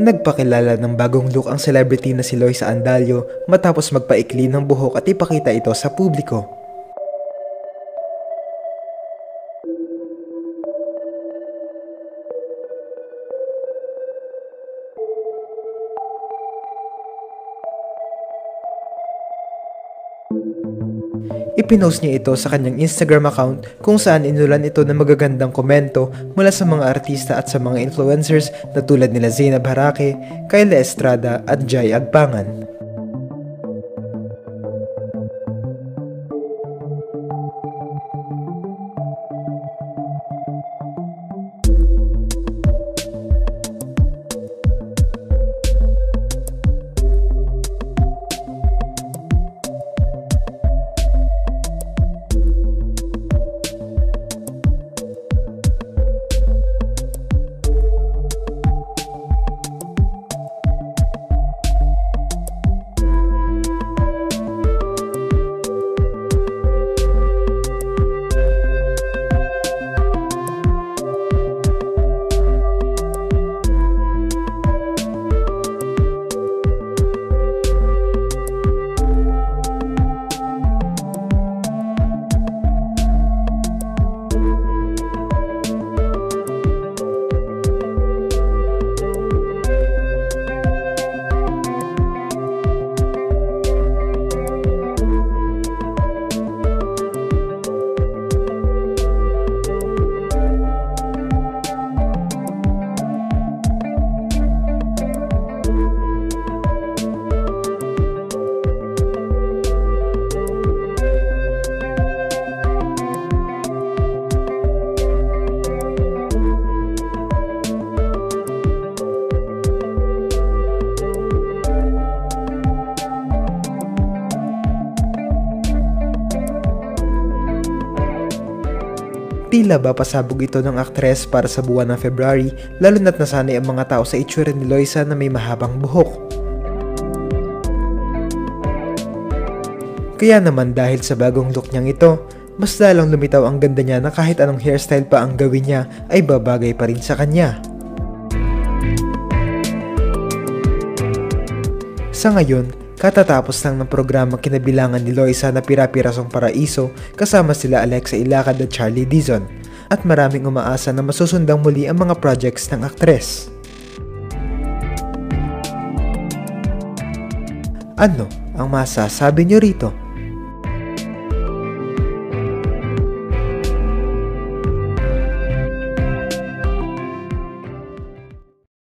Nagpakilala ng bagong look ang celebrity na si Loisa Andalio matapos magpaikli ng buhok at ipakita ito sa publiko. Ipinost niya ito sa kanyang Instagram account kung saan inulan ito ng magagandang komento mula sa mga artista at sa mga influencers na tulad nila Zainab Harake, Kyla Estrada at Jai Agpangan. Tila ba pasabog ito ng aktres para sa buwan ng February, lalo na't nasanay ang mga tao sa itsura ni Loisa na may mahabang buhok. Kaya naman dahil sa bagong look niyang ito, mas lalong lumitaw ang ganda niya na kahit anong hairstyle pa ang gawin niya ay babagay pa rin sa kanya. Sa ngayon, katatapos lang ng programa kinabilangan ni Loisa na Pira-Pirasong Paraiso kasama sila Alexa Ilacad at Charlie Dizon at maraming umaasa na masusundang muli ang mga projects ng aktres. Ano ang masasabi niyo rito?